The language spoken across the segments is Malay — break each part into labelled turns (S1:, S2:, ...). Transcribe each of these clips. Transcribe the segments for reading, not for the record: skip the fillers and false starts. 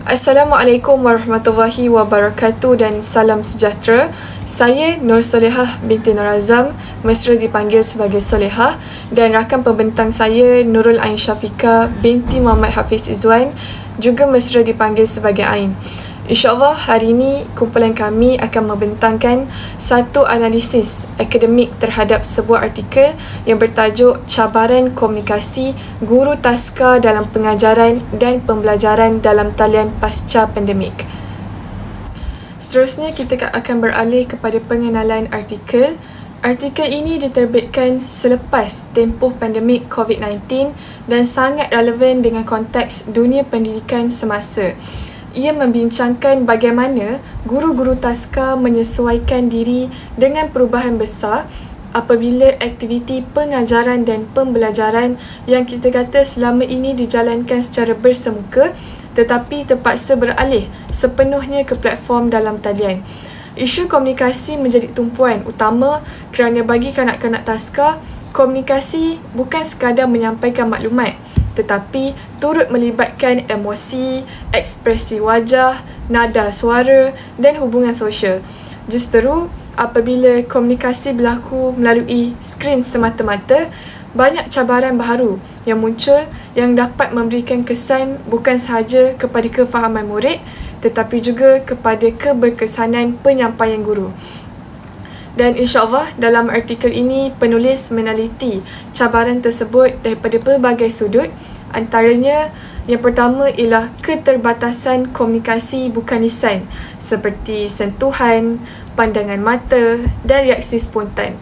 S1: Assalamualaikum warahmatullahi wabarakatuh dan salam sejahtera. Saya Nur Solehah binti Nur Azam, mesra dipanggil sebagai Solehah, dan rakan pembentang saya Nurul Ain Syafiqah binti Muhammad Hafiz Izzuan, juga mesra dipanggil sebagai Ain. InsyaAllah hari ini kumpulan kami akan membentangkan satu analisis akademik terhadap sebuah artikel yang bertajuk Cabaran Komunikasi Guru Taska dalam Pengajaran dan Pembelajaran dalam Talian Pasca Pandemik. Seterusnya kita akan beralih kepada pengenalan artikel. Artikel ini diterbitkan selepas tempoh pandemik COVID-19 dan sangat relevan dengan konteks dunia pendidikan semasa. Ia membincangkan bagaimana guru-guru taska menyesuaikan diri dengan perubahan besar apabila aktiviti pengajaran dan pembelajaran yang kita kata selama ini dijalankan secara bersemuka tetapi terpaksa beralih sepenuhnya ke platform dalam talian. Isu komunikasi menjadi tumpuan utama kerana bagi kanak-kanak taska, komunikasi bukan sekadar menyampaikan maklumat tetapi turut melibatkan emosi, ekspresi wajah, nada suara dan hubungan sosial. Justeru, apabila komunikasi berlaku melalui skrin semata-mata, banyak cabaran baharu yang muncul yang dapat memberikan kesan bukan sahaja kepada kefahaman murid tetapi juga kepada keberkesanan penyampaian guru. Dan insyaAllah dalam artikel ini penulis meneliti cabaran tersebut daripada pelbagai sudut. Antaranya yang pertama ialah keterbatasan komunikasi bukan lisan seperti sentuhan, pandangan mata dan reaksi spontan.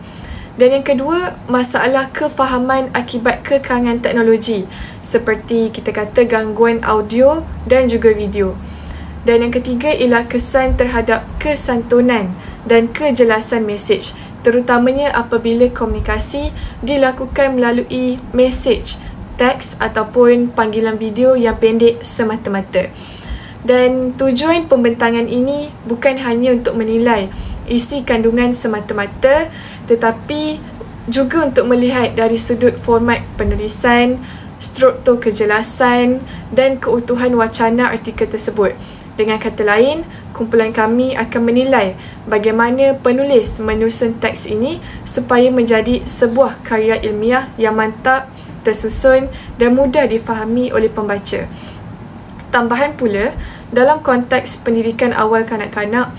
S1: Dan yang kedua, masalah kefahaman akibat kekangan teknologi seperti kita kata gangguan audio dan juga video. Dan yang ketiga ialah kesan terhadap kesantunan dan kejelasan mesej, terutamanya apabila komunikasi dilakukan melalui mesej, teks ataupun panggilan video yang pendek semata-mata. Dan tujuan pembentangan ini bukan hanya untuk menilai isi kandungan semata-mata tetapi juga untuk melihat dari sudut format penulisan, struktur kejelasan dan keutuhan wacana artikel tersebut. Dengan kata lain, kumpulan kami akan menilai bagaimana penulis menyusun teks ini supaya menjadi sebuah karya ilmiah yang mantap, tersusun dan mudah difahami oleh pembaca. Tambahan pula, dalam konteks pendidikan awal kanak-kanak,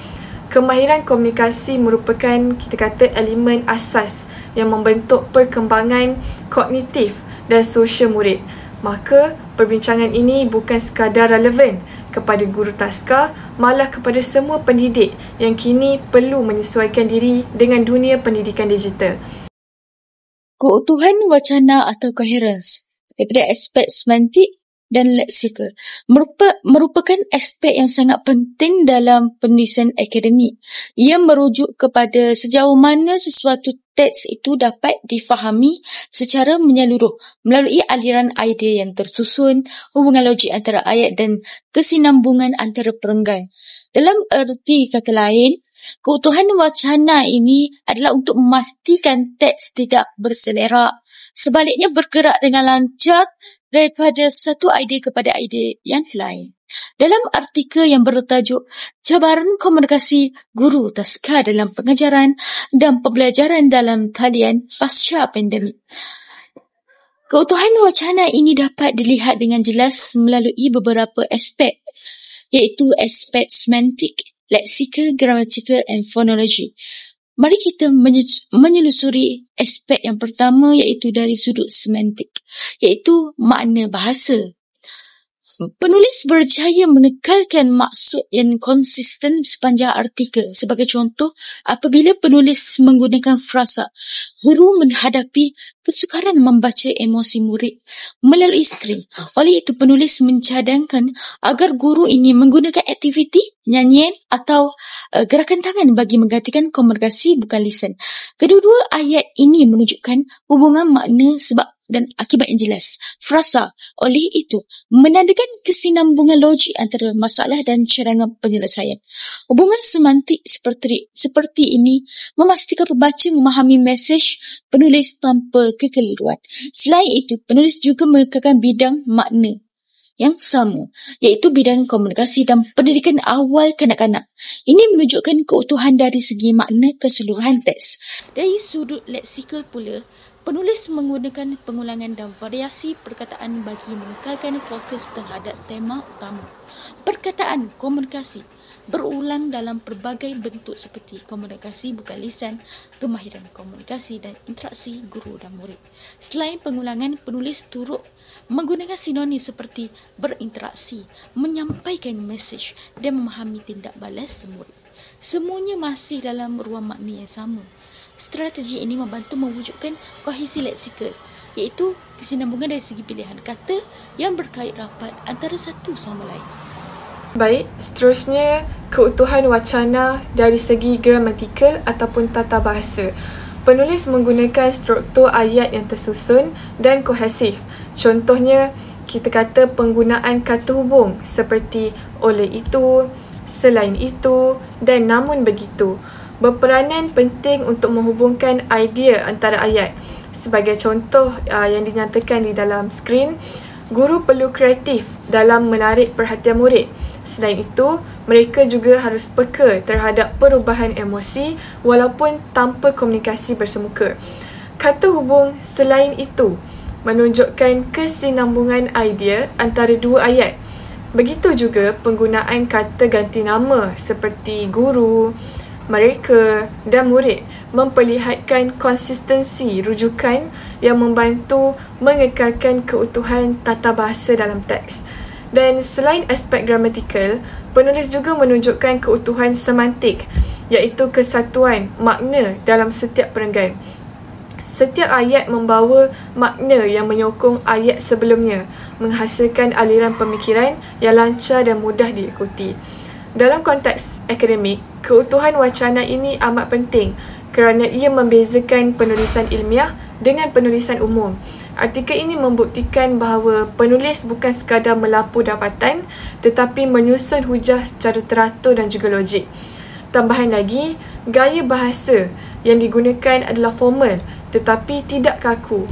S1: kemahiran komunikasi merupakan kita kata elemen asas yang membentuk perkembangan kognitif dan sosial murid. Maka, perbincangan ini bukan sekadar relevan kepada guru taska, malah kepada semua pendidik yang kini perlu menyesuaikan diri dengan dunia pendidikan digital.
S2: Keutuhan wacana atau coherence daripada aspek semantik dan leksikal merupakan aspek yang sangat penting dalam penulisan akademik. Ia merujuk kepada sejauh mana sesuatu teks itu dapat difahami secara menyeluruh melalui aliran idea yang tersusun, hubungan logik antara ayat dan kesinambungan antara perenggan. Dalam erti kata lain, keutuhan wacana ini adalah untuk memastikan teks tidak berselerak, sebaliknya bergerak dengan lancar daripada satu idea kepada idea yang lain. Dalam artikel yang bertajuk Cabaran Komunikasi Guru Taska dalam Pengajaran dan Pembelajaran dalam Talian Pasca Pandemik, keutuhan wacana ini dapat dilihat dengan jelas melalui beberapa aspek, iaitu aspek semantik, leksikal, gramatikal dan fonologi. Mari kita menyelusuri aspek yang pertama iaitu dari sudut semantik, iaitu makna bahasa. Penulis berjaya mengekalkan maksud yang konsisten sepanjang artikel. Sebagai contoh, apabila penulis menggunakan frasa, guru menghadapi kesukaran membaca emosi murid melalui skrin. Oleh itu, penulis mencadangkan agar guru ini menggunakan aktiviti, nyanyian atau gerakan tangan bagi menggantikan komunikasi bukan lisan. Kedua-dua ayat ini menunjukkan hubungan makna sebab dan akibat yang jelas. Frasa, oleh itu, menandakan kesinambungan logik antara masalah dan cadangan penyelesaian. Hubungan semantik seperti ini memastikan pembaca memahami mesej penulis tanpa kekeliruan. Selain itu, penulis juga mengekalkan bidang makna yang sama, iaitu bidang komunikasi dan pendidikan awal kanak-kanak. Ini menunjukkan keutuhan dari segi makna keseluruhan teks. Dari sudut leksikal pula, penulis menggunakan pengulangan dan variasi perkataan bagi menekankan fokus terhadap tema utama. Perkataan komunikasi berulang dalam pelbagai bentuk seperti komunikasi bukan lisan, kemahiran komunikasi dan interaksi guru dan murid. Selain pengulangan, penulis turut menggunakan sinonim seperti berinteraksi, menyampaikan mesej dan memahami tindak balas murid. Semuanya masih dalam ruang makna yang sama. Strategi ini membantu mewujudkan kohesi leksikal, iaitu kesinambungan dari segi pilihan kata yang berkait rapat antara satu sama lain.
S1: Baik, seterusnya keutuhan wacana dari segi gramatikal ataupun tata bahasa. Penulis menggunakan struktur ayat yang tersusun dan kohesif. Contohnya, kita kata penggunaan kata hubung seperti oleh itu, selain itu dan namun begitu berperanan penting untuk menghubungkan idea antara ayat. Sebagai contoh yang dinyatakan di dalam skrin, guru perlu kreatif dalam menarik perhatian murid. Selain itu, mereka juga harus peka terhadap perubahan emosi walaupun tanpa komunikasi bersemuka. Kata hubung selain itu menunjukkan kesinambungan idea antara dua ayat. Begitu juga penggunaan kata ganti nama seperti guru, mereka dan murid memperlihatkan konsistensi rujukan yang membantu mengekalkan keutuhan tata bahasa dalam teks. Dan selain aspek gramatikal, penulis juga menunjukkan keutuhan semantik, iaitu kesatuan makna dalam setiap perenggan. Setiap ayat membawa makna yang menyokong ayat sebelumnya, menghasilkan aliran pemikiran yang lancar dan mudah diikuti. Dalam konteks akademik, keutuhan wacana ini amat penting kerana ia membezakan penulisan ilmiah dengan penulisan umum. Artikel ini membuktikan bahawa penulis bukan sekadar melapu dapatan tetapi menyusun hujah secara teratur dan juga logik. Tambahan lagi, gaya bahasa yang digunakan adalah formal tetapi tidak kaku.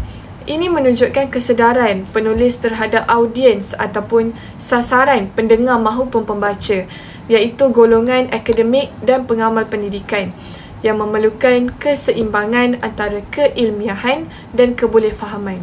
S1: Ini menunjukkan kesedaran penulis terhadap audiens ataupun sasaran pendengar mahupun pembaca, iaitu golongan akademik dan pengamal pendidikan yang memerlukan keseimbangan antara keilmiahan dan kebolehfahaman.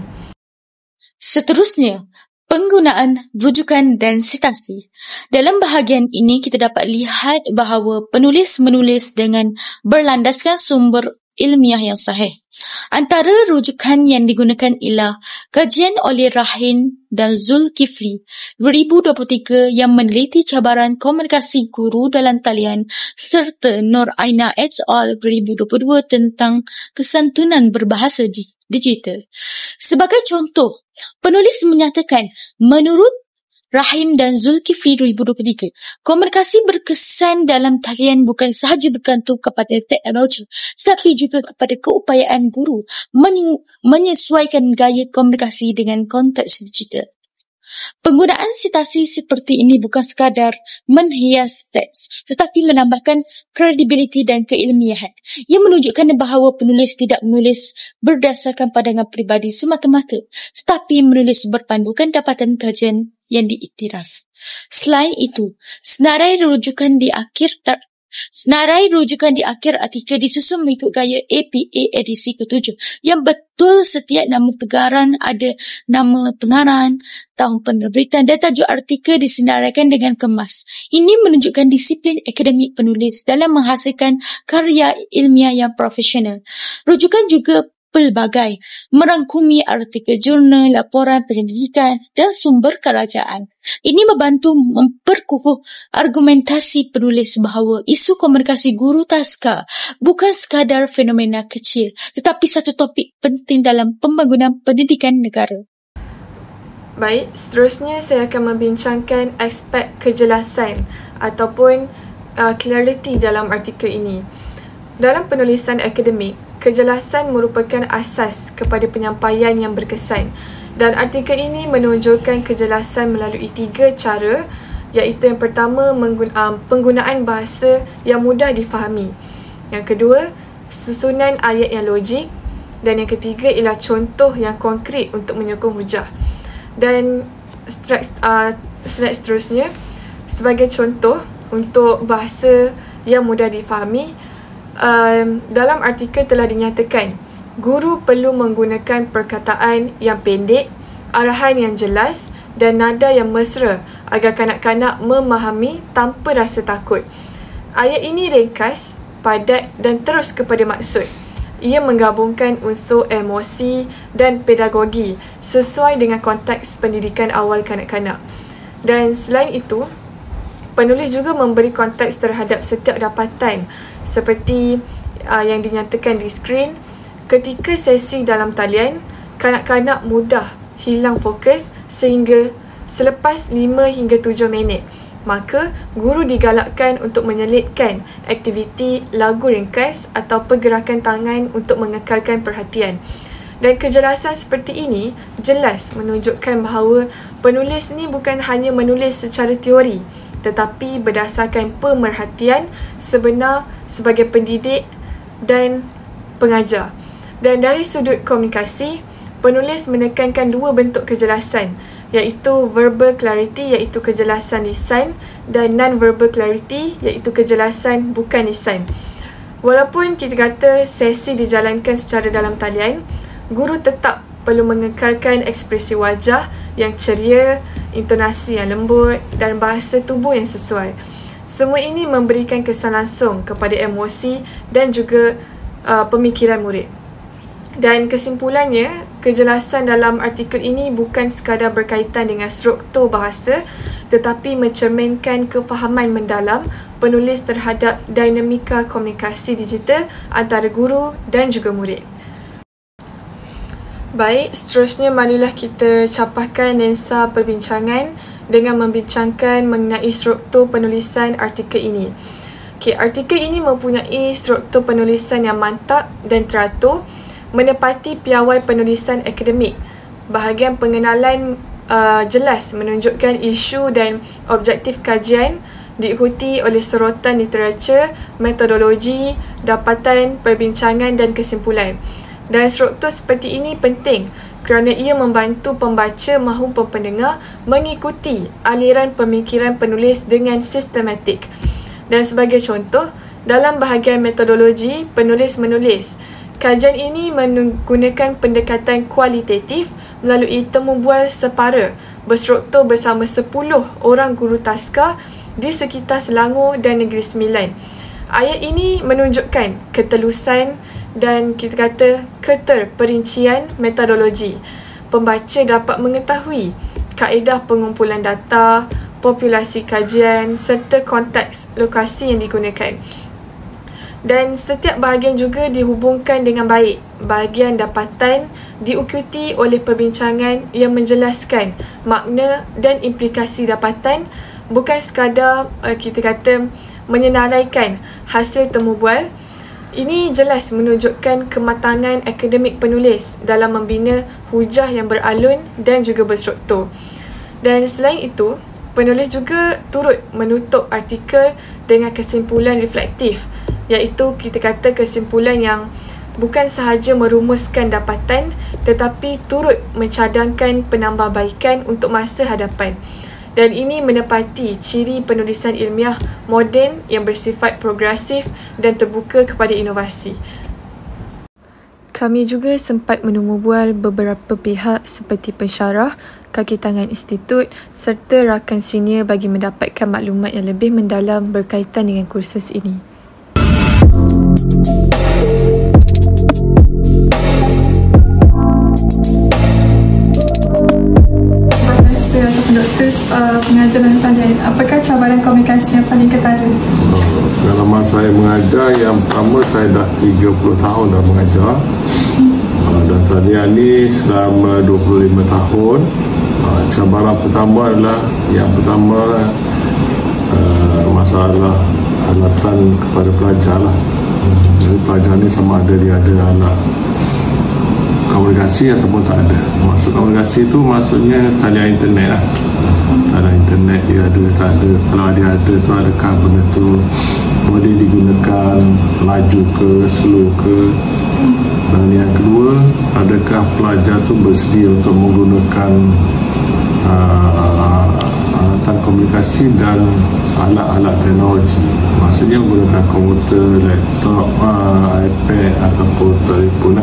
S2: Seterusnya, penggunaan rujukan dan sitasi. Dalam bahagian ini kita dapat lihat bahawa penulis menulis dengan berlandaskan sumber ilmiah yang sahih. Antara rujukan yang digunakan ialah kajian oleh Rahim dan Zulkifli 2023 yang meneliti cabaran komunikasi guru dalam talian serta Nur Aina et al. 2022 tentang kesantunan berbahasa digital. Sebagai contoh, penulis menyatakan menurut Rahim dan Zulkifli 2023, komunikasi berkesan dalam talian bukan sahaja bergantung kepada teknologi, tetapi juga kepada keupayaan guru menyesuaikan gaya komunikasi dengan konteks digital. Penggunaan sitasi seperti ini bukan sekadar menghias teks, tetapi menambahkan kredibiliti dan keilmiahan. Ia menunjukkan bahawa penulis tidak menulis berdasarkan pandangan peribadi semata-mata, tetapi menulis berpandukan dapatan kajian yang diiktiraf. Selain itu, senarai rujukan di akhir artikel disusun mengikut gaya APA edisi ke-7 yang betul setiap nama pengarang ada nama pengarang, tahun penerbitan dan tajuk artikel disenaraikan dengan kemas. Ini menunjukkan disiplin akademik penulis dalam menghasilkan karya ilmiah yang profesional. Rujukan juga pelbagai, merangkumi artikel jurnal, laporan penyelidikan dan sumber kerajaan. Ini membantu memperkukuh argumentasi penulis bahawa isu komunikasi guru taska bukan sekadar fenomena kecil, tetapi satu topik penting dalam pembangunan pendidikan negara.
S1: Baik, seterusnya saya akan membincangkan aspek kejelasan ataupun clarity dalam artikel ini. Dalam penulisan akademik, kejelasan merupakan asas kepada penyampaian yang berkesan dan artikel ini menonjolkan kejelasan melalui 3 cara, iaitu yang pertama penggunaan bahasa yang mudah difahami, yang kedua susunan ayat yang logik dan yang ketiga ialah contoh yang konkret untuk menyokong hujah. Dan slide seterusnya. Sebagai contoh untuk bahasa yang mudah difahami, dalam artikel telah dinyatakan guru perlu menggunakan perkataan yang pendek, arahan yang jelas dan nada yang mesra agar kanak-kanak memahami tanpa rasa takut. Ayat ini ringkas, padat dan terus kepada maksud. Ia menggabungkan unsur emosi dan pedagogi sesuai dengan konteks pendidikan awal kanak-kanak. Dan selain itu, penulis juga memberi konteks terhadap setiap dapatan seperti yang dinyatakan di skrin. Ketika sesi dalam talian, kanak-kanak mudah hilang fokus sehingga selepas 5 hingga 7 minit. Maka, guru digalakkan untuk menyelitkan aktiviti lagu ringkas atau pergerakan tangan untuk mengekalkan perhatian. Dan kejelasan seperti ini jelas menunjukkan bahawa penulis ni bukan hanya menulis secara teori, tetapi berdasarkan pemerhatian sebenar sebagai pendidik dan pengajar. Dan dari sudut komunikasi, penulis menekankan 2 bentuk kejelasan, iaitu verbal clarity iaitu kejelasan lisan dan non-verbal clarity iaitu kejelasan bukan lisan. Walaupun kita kata sesi dijalankan secara dalam talian, guru tetap perlu mengekalkan ekspresi wajah yang ceria, intonasi yang lembut dan bahasa tubuh yang sesuai. Semua ini memberikan kesan langsung kepada emosi dan juga pemikiran murid. Dan kesimpulannya, kejelasan dalam artikel ini bukan sekadar berkaitan dengan struktur bahasa tetapi mencerminkan kefahaman mendalam penulis terhadap dinamika komunikasi digital antara guru dan juga murid. Baik, seterusnya marilah kita capahkan lensa perbincangan dengan membincangkan mengenai struktur penulisan artikel ini. Artikel ini mempunyai struktur penulisan yang mantap dan teratur, menepati piawai penulisan akademik. Bahagian pengenalan jelas menunjukkan isu dan objektif kajian, diikuti oleh sorotan literatur, metodologi, dapatan, perbincangan dan kesimpulan. Dan struktur seperti ini penting kerana ia membantu pembaca maupun pendengar mengikuti aliran pemikiran penulis dengan sistematik. Dan sebagai contoh, dalam bahagian metodologi, penulis menulis, kajian ini menggunakan pendekatan kualitatif melalui temu bual separa berstruktur bersama 10 orang guru taska di sekitar Selangor dan Negeri Sembilan. Ayat ini menunjukkan ketelusan dan kita kata keterperincian metodologi. Pembaca dapat mengetahui kaedah pengumpulan data, populasi kajian serta konteks lokasi yang digunakan. Dan setiap bahagian juga dihubungkan dengan baik. Bahagian dapatan diikuti oleh perbincangan yang menjelaskan makna dan implikasi dapatan, bukan sekadar kita kata menyenaraikan hasil temu bual. Ini jelas menunjukkan kematangan akademik penulis dalam membina hujah yang beralun dan juga berstruktur. Dan selain itu, penulis juga turut menutup artikel dengan kesimpulan reflektif, iaitu kita kata kesimpulan yang bukan sahaja merumuskan dapatan tetapi turut mencadangkan penambahbaikan untuk masa hadapan. Dan ini menepati ciri penulisan ilmiah moden yang bersifat progresif dan terbuka kepada inovasi. Kami juga sempat menemu bual beberapa pihak seperti pensyarah, kaki tangan institut serta rakan senior bagi mendapatkan maklumat yang lebih mendalam berkaitan dengan kursus ini. Doktor pengajaran talian, apakah cabaran komunikasi yang paling ketara?
S3: Pengalaman saya mengajar, yang pertama saya dah 30 tahun dah mengajar, dan talian ni selama 25 tahun. Cabaran pertama adalah masalah alatan kepada pelajar lah. Jadi pelajar ni sama ada dia ada alat komunikasi ataupun tak ada. Maksud komunikasi tu maksudnya talian internet lah. Talian internet dia ada, tak ada. Kalau dia ada tu, adakah benda tu boleh digunakan laju ke, slow ke. Dan yang kedua, adakah pelajar tu bersedia untuk menggunakan alatan komunikasi dan alat-alat teknologi, maksudnya menggunakan komputer, laptop, iPad ataupun telefon.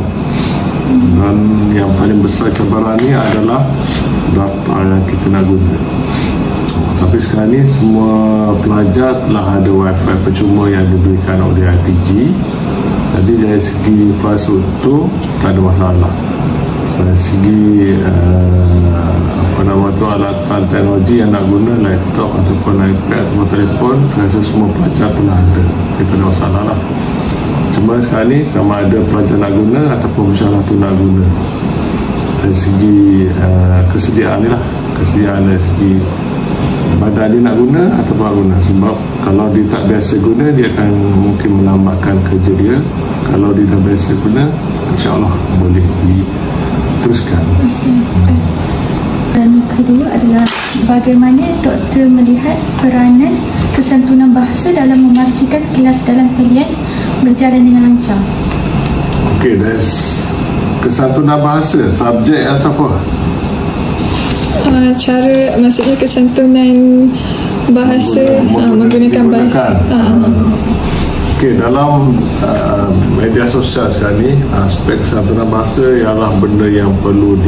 S3: Dan yang paling besar cabaran ni adalah data yang kita nak guna. Tapi sekarang ni semua pelajar telah ada wifi percuma yang diberikan oleh ITG. Jadi dari segi infrastruktur tak ada masalah. Dari segi alatan teknologi yang nak guna, laptop ataupun iPad ataupun telefon, rasa semua pelajar telah ada. Kita tak ada masalah lah. Cuma sekarang ni sama ada pelajar nak guna ataupun masyarakat tu nak guna. Dari segi kesediaan ni lah, kesediaan dari segi badan dia nak guna ataupun nak guna. Sebab kalau dia tak biasa guna, dia akan mungkin melambatkan kerja dia. Kalau dia dah biasa guna, insyaAllah boleh diteruskan.
S4: Dan kedua adalah bagaimana doktor melihat peranan kesantunan bahasa dalam memastikan kelas dalam talian berjalan dengan lancar.
S3: Okey, kesantunan bahasa, subjek atau apa?
S1: Cara, maksudnya kesantunan bahasa menggunakan bahasa.
S3: Okey, dalam media sosial sekarang ni, aspek kesantunan bahasa ialah benda yang perlu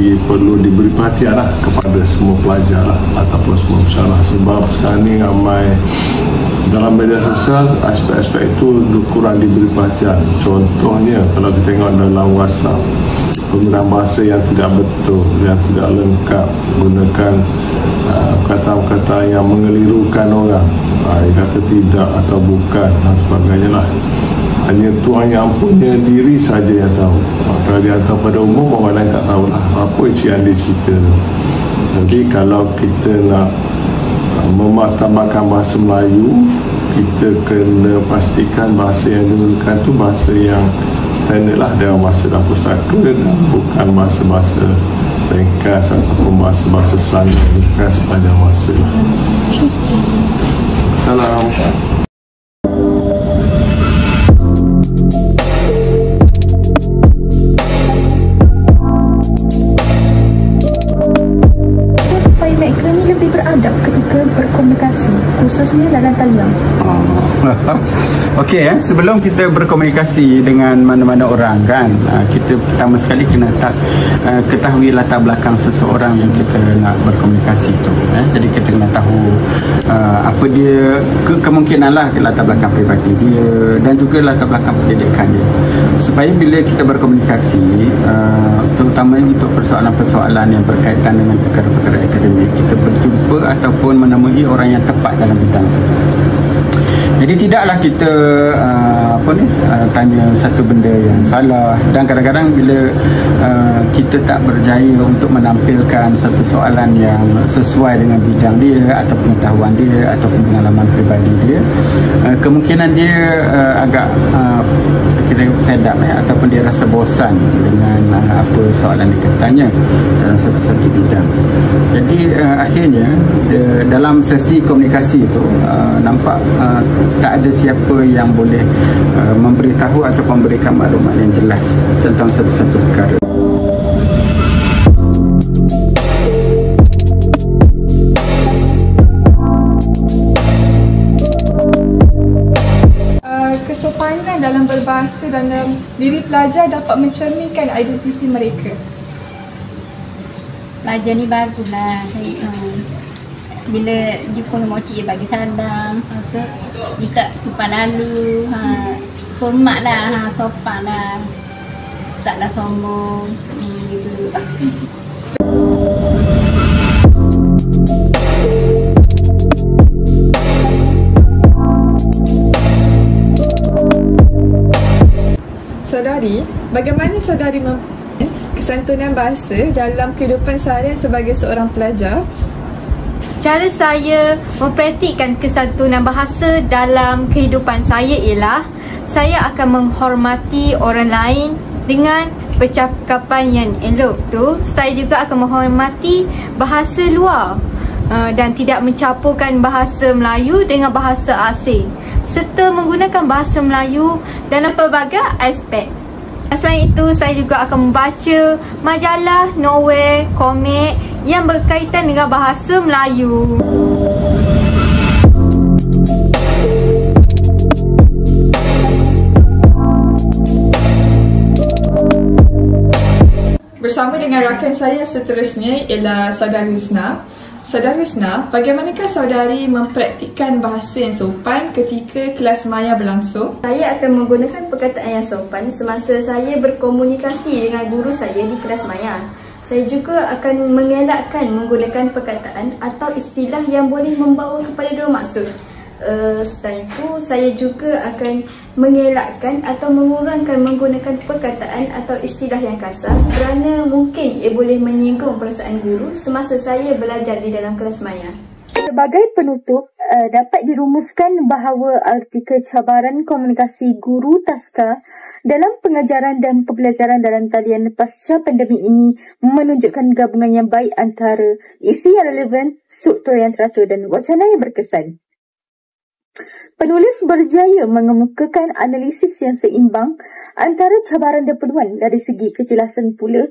S3: diberi perhatian lah kepada semua pelajar lah, ataupun semua masyarakat. Sebab sekarang ni ramai dalam media sosial, aspek-aspek itu kurang diberi perhatian. Contohnya kalau kita tengok dalam WhatsApp, penggunaan bahasa yang tidak betul, yang tidak lengkap, gunakan kata-kata yang mengelirukan orang, kata tidak atau bukan dan sebagainya lah. Hanya Tuhan yang punya diri saja yang tahu. Kalau dia tahu pada umum, orang lain tak tahulah apa isi yang dia cerita. Jadi kalau kita nak memartabatkan bahasa Melayu, kita kena pastikan bahasa yang digunakan tu bahasa yang standard lah, dalam bahasa dalam pustaka, dan bukan bahasa-bahasa ringkas ataupun bahasa-bahasa slang yang digunakan sepanjang masa lah. Salam.
S4: Supaya mereka ni lebih beradab ketika berkomunikasi, khususnya dalam talian.
S5: Okey, sebelum kita berkomunikasi dengan mana-mana orang kan, kita pertama sekali kena ketahui latar belakang seseorang yang kita nak berkomunikasi tu. Jadi kita kena tahu apa dia, kemungkinan lah latar belakang peribadi dia dan juga latar belakang pendidikan dia. Supaya bila kita berkomunikasi, terutamanya untuk persoalan-persoalan yang berkaitan dengan perkara-perkara akademik, kita berjumpa ataupun menemui orang yang tepat dalam bidang itu. Jadi tidaklah kita tanya satu benda yang salah, dan kadang-kadang bila kita tak berjaya untuk menampilkan satu soalan yang sesuai dengan bidang dia atau pengetahuan dia atau pengalaman peribadi dia, kemungkinan dia agak kita fed up ataupun dia rasa bosan dengan apa soalan dia tanya dalam satu bidang. Jadi akhirnya dalam sesi komunikasi itu nampak tak ada siapa yang boleh memberitahu atau memberikan maklumat yang jelas tentang satu-satu perkara.
S1: Kesopanan dalam berbahasa dalam diri pelajar dapat mencerminkan identiti mereka.
S6: Pelajar ni baguslah. Bila jumpa dengan makcik dia bagi salam, dia tak tumpah lalu, hormat lah, sopan lah, taklah sombong, gitu.
S1: Saudari, bagaimana saudari memperhatikan kesantunan bahasa dalam kehidupan seharian sebagai seorang pelajar?
S7: Cara saya mempraktikkan kesantunan bahasa dalam kehidupan saya ialah saya akan menghormati orang lain dengan percakapan yang elok tu. Saya juga akan menghormati bahasa luar dan tidak mencampurkan bahasa Melayu dengan bahasa asing, serta menggunakan bahasa Melayu dalam pelbagai aspek. Selain itu, saya juga akan membaca majalah, novel, komik yang berkaitan dengan bahasa Melayu.
S1: Bersama dengan rakan saya seterusnya ialah Saudara Husna. Saudara Husna, bagaimanakah saudari mempraktikkan bahasa yang sopan ketika kelas maya berlangsung?
S8: Saya akan menggunakan perkataan yang sopan semasa saya berkomunikasi dengan guru saya di kelas maya. Saya juga akan mengelakkan menggunakan perkataan atau istilah yang boleh membawa kepada dua maksud. Selain itu, saya juga akan mengelakkan atau mengurangkan menggunakan perkataan atau istilah yang kasar kerana mungkin ia boleh menyinggung perasaan guru semasa saya belajar di dalam kelas maya.
S2: Sebagai penutup, dapat dirumuskan bahawa artikel cabaran komunikasi guru taska dalam pengajaran dan pembelajaran dalam talian pasca pandemik ini menunjukkan gabungan yang baik antara isi yang relevan, struktur yang teratur dan wacana yang berkesan. Penulis berjaya mengemukakan analisis yang seimbang antara cabaran dan peluang dari segi kejelasan pula,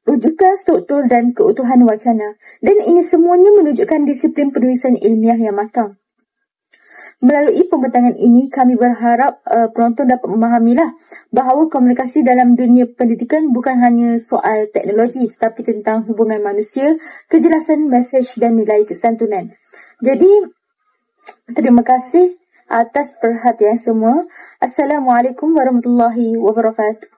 S2: rujukan, struktur dan keutuhan wacana, dan ini semuanya menunjukkan disiplin penulisan ilmiah yang matang. Melalui pembentangan ini, kami berharap penonton dapat memahamilah bahawa komunikasi dalam dunia pendidikan bukan hanya soal teknologi tetapi tentang hubungan manusia, kejelasan mesej dan nilai kesantunan. Jadi, terima kasih atas perhatian semua. Assalamualaikum warahmatullahi wabarakatuh.